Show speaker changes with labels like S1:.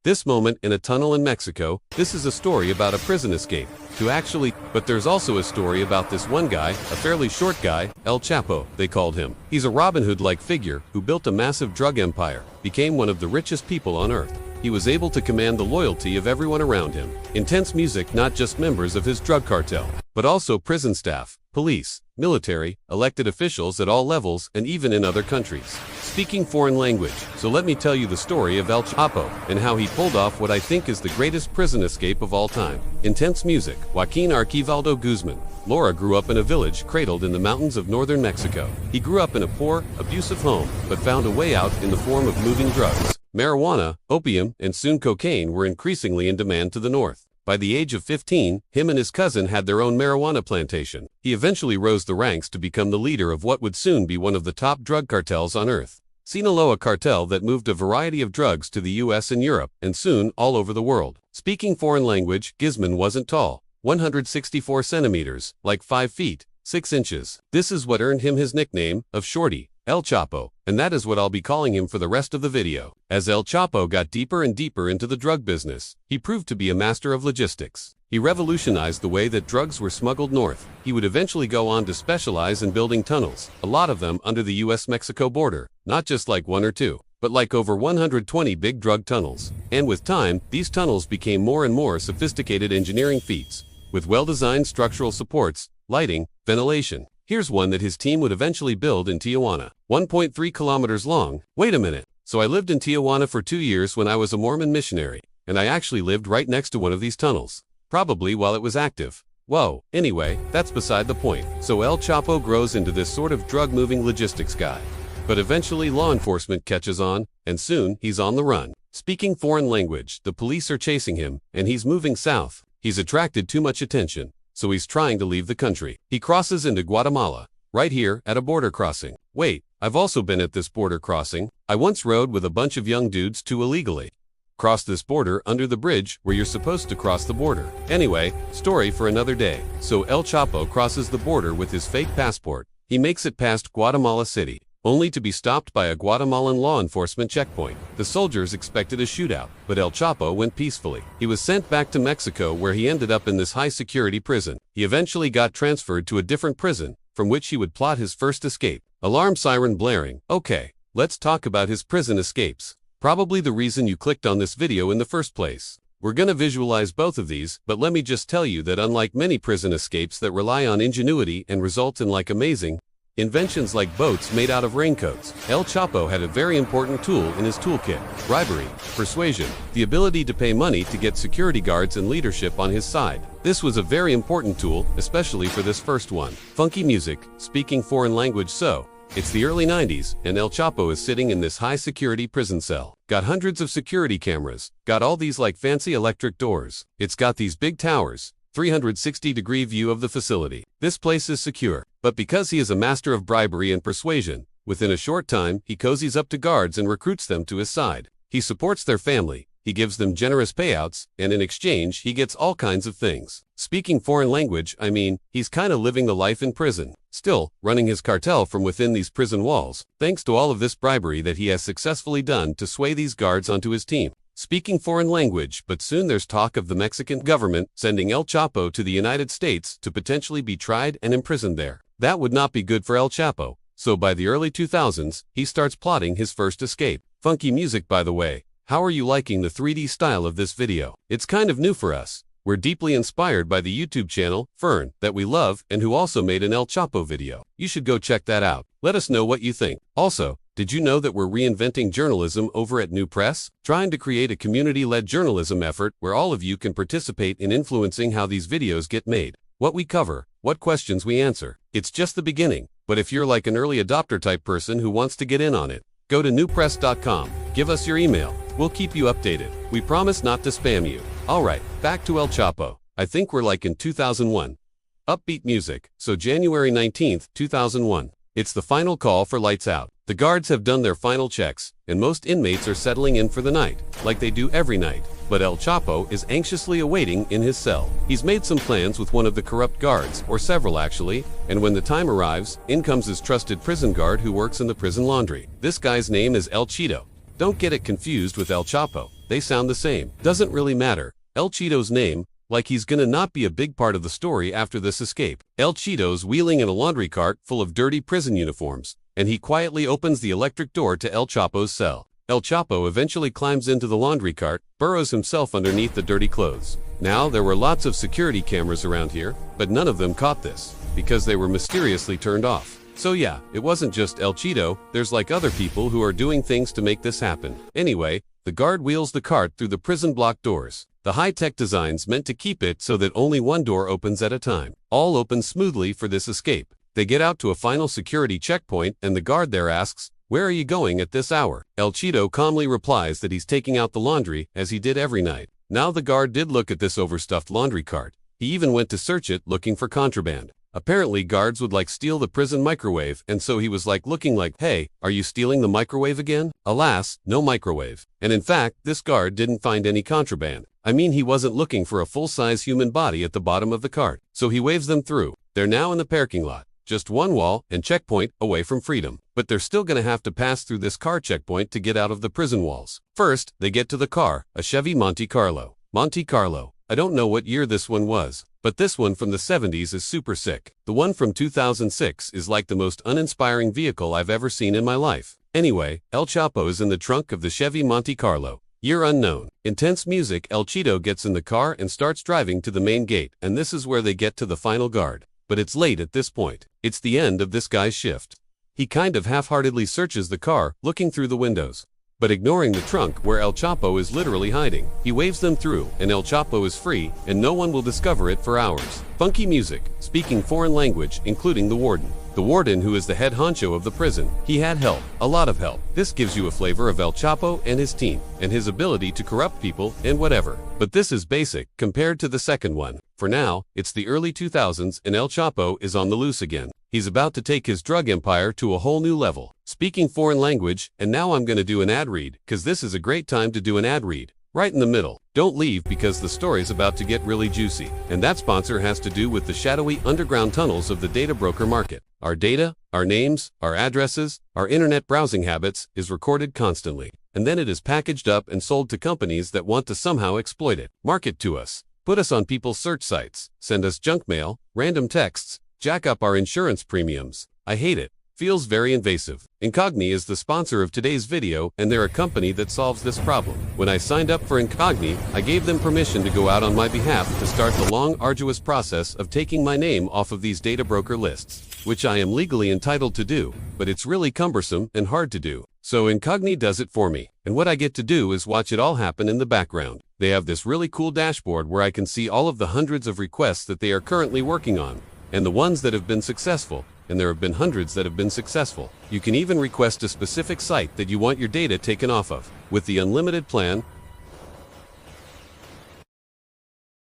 S1: This moment in a tunnel in Mexico, this is a story about a prison escape. But there's also a story about this one guy, a fairly short guy, El Chapo, they called him. He's a Robin Hood-like figure who built a massive drug empire, became one of the richest people on earth. He was able to command the loyalty of everyone around him. Intense music, not just members of his drug cartel, but also prison staff, police, military, elected officials at all levels, and even in other countries. Speaking foreign language, so let me tell you the story of El Chapo and how he pulled off what I think is the greatest prison escape of all time. Intense music. Joaquín Archivaldo Guzmán Loera grew up in a village cradled in the mountains of northern Mexico. He grew up in a poor, abusive home, but found a way out in the form of moving drugs. Marijuana, opium, and soon cocaine were increasingly in demand to the north. By the age of 15, him and his cousin had their own marijuana plantation. He eventually rose the ranks to become the leader of what would soon be one of the top drug cartels on earth. Sinaloa Cartel that moved a variety of drugs to the US and Europe, and soon all over the world. Speaking foreign language, Guzmán wasn't tall, 164 centimeters, like 5 feet, 6 inches. This is what earned him his nickname of Shorty, El Chapo, and that is what I'll be calling him for the rest of the video. As El Chapo got deeper and deeper into the drug business, he proved to be a master of logistics. He revolutionized the way that drugs were smuggled north. He would eventually go on to specialize in building tunnels, a lot of them under the US-Mexico border, not just like 1 or 2, but like over 120 big drug tunnels. And with time, these tunnels became more and more sophisticated engineering feats, with well-designed structural supports, lighting, ventilation. Here's one that his team would eventually build in Tijuana, 1.3 kilometers long. Wait a minute. So I lived in Tijuana for 2 years when I was a Mormon missionary, and I actually lived right next to one of these tunnels. Probably while it was active. Whoa, anyway, that's beside the point. So El Chapo grows into this sort of drug-moving logistics guy. But eventually law enforcement catches on, and soon he's on the run. Speaking foreign language, the police are chasing him, and he's moving south. He's attracted too much attention, so he's trying to leave the country. He crosses into Guatemala, right here at a border crossing. Wait, I've also been at this border crossing. I once rode with a bunch of young dudes too illegally. Cross this border under the bridge where you're supposed to cross the border. Anyway, story for another day. So El Chapo crosses the border with his fake passport. He makes it past Guatemala City, only to be stopped by a Guatemalan law enforcement checkpoint. The soldiers expected a shootout, but El Chapo went peacefully. He was sent back to Mexico where he ended up in this high-security prison. He eventually got transferred to a different prison, from which he would plot his first escape. Alarm siren blaring. Okay, let's talk about his prison escapes. Probably the reason you clicked on this video in the first place. We're gonna visualize both of these, but let me just tell you that unlike many prison escapes that rely on ingenuity and result in amazing inventions like boats made out of raincoats, El Chapo had a very important tool in his toolkit: bribery, persuasion, the ability to pay money to get security guards and leadership on his side. This was a very important tool, especially for this first one. Funky music, speaking foreign language. So it's the early 90s, and El Chapo is sitting in this high-security prison cell. Got hundreds of security cameras, got all these fancy electric doors. It's got these big towers, 360-degree view of the facility. This place is secure, but because he is a master of bribery and persuasion, within a short time, he cozies up to guards and recruits them to his side. He supports their family, he gives them generous payouts, and in exchange, he gets all kinds of things. Speaking foreign language, I mean, he's kinda living the life in prison. Still, running his cartel from within these prison walls, thanks to all of this bribery that he has successfully done to sway these guards onto his team. Speaking foreign language, but soon there's talk of the Mexican government sending El Chapo to the United States to potentially be tried and imprisoned there. That would not be good for El Chapo, so by the early 2000s, he starts plotting his first escape. Funky music, by the way. How are you liking the 3D style of this video? It's kind of new for us. We're deeply inspired by the YouTube channel, Fern, that we love and who also made an El Chapo video. You should go check that out. Let us know what you think. Also, did you know that we're reinventing journalism over at New Press? Trying to create a community-led journalism effort where all of you can participate in influencing how these videos get made, what we cover, what questions we answer. It's just the beginning, but if you're like an early adopter type person who wants to get in on it, go to newpress.com, give us your email, we'll keep you updated. We promise not to spam you. Alright, back to El Chapo. I think we're in 2001. Upbeat music, so January 19th, 2001. It's the final call for lights out. The guards have done their final checks, and most inmates are settling in for the night, like they do every night. But El Chapo is anxiously awaiting in his cell. He's made some plans with one of the corrupt guards, or several actually, and when the time arrives, in comes his trusted prison guard who works in the prison laundry. This guy's name is El Cheeto. Don't get it confused with El Chapo. they sound the same. Doesn't really matter. El Cheeto's name, like he's gonna not be a big part of the story after this escape. El Cheeto's wheeling in a laundry cart full of dirty prison uniforms, and he quietly opens the electric door to El Chapo's cell. El Chapo eventually climbs into the laundry cart, burrows himself underneath the dirty clothes. Now, there were lots of security cameras around here, but none of them caught this, because they were mysteriously turned off. So yeah, it wasn't just El Cheeto, there's like other people who are doing things to make this happen. Anyway, the guard wheels the cart through the prison block doors. The high-tech designs meant to keep it so that only one door opens at a time. All open smoothly for this escape. They get out to a final security checkpoint and the guard there asks, "Where are you going at this hour?" El Cheeto calmly replies that he's taking out the laundry, as he did every night. Now the guard did look at this overstuffed laundry cart. He even went to search it looking for contraband. Apparently guards would like steal the prison microwave, and so he was like looking like, "Hey, are you stealing the microwave again?" Alas, no microwave. And in fact, this guard didn't find any contraband. I mean, he wasn't looking for a full-size human body at the bottom of the cart. So he waves them through. They're now in the parking lot. Just one wall and checkpoint away from freedom. But they're still gonna have to pass through this car checkpoint to get out of the prison walls. First, they get to the car, a Chevy Monte Carlo. Monte Carlo. I don't know what year this one was, but this one from the 70s is super sick. The one from 2006 is like the most uninspiring vehicle I've ever seen in my life. Anyway, El Chapo is in the trunk of the Chevy Monte Carlo. Year unknown. Intense music. El Cheeto gets in the car and starts driving to the main gate, and this is where they get to the final guard. But it's late at this point. It's the end of this guy's shift. He kind of half-heartedly searches the car, looking through the windows, but ignoring the trunk where El Chapo is literally hiding. He waves them through, and El Chapo is free, and no one will discover it for hours. Funky music, speaking foreign language, including the warden. The warden, who is the head honcho of the prison. He had help, a lot of help. This gives you a flavor of El Chapo and his team, and his ability to corrupt people and whatever. But this is basic, compared to the second one. For now, it's the early 2000s and El Chapo is on the loose again. He's about to take his drug empire to a whole new level. Speaking foreign language, and now I'm gonna do an ad read, cause this is a great time to do an ad read. Right in the middle. Don't leave because the story's about to get really juicy. And that sponsor has to do with the shadowy underground tunnels of the data broker market. Our data, our names, our addresses, our internet browsing habits is recorded constantly. And then it is packaged up and sold to companies that want to somehow exploit it. Market to us. Put us on people's search sites. Send us junk mail, random texts, jack up our insurance premiums. I hate it. Feels very invasive. Incogni is the sponsor of today's video, and they're a company that solves this problem. When I signed up for Incogni, I gave them permission to go out on my behalf to start the long, arduous process of taking my name off of these data broker lists, which I am legally entitled to do, but it's really cumbersome and hard to do. So Incogni does it for me, and what I get to do is watch it all happen in the background. They have this really cool dashboard where I can see all of the hundreds of requests that they are currently working on, and the ones that have been successful. And there have been hundreds that have been successful. You can even request a specific site that you want your data taken off of. With the unlimited plan,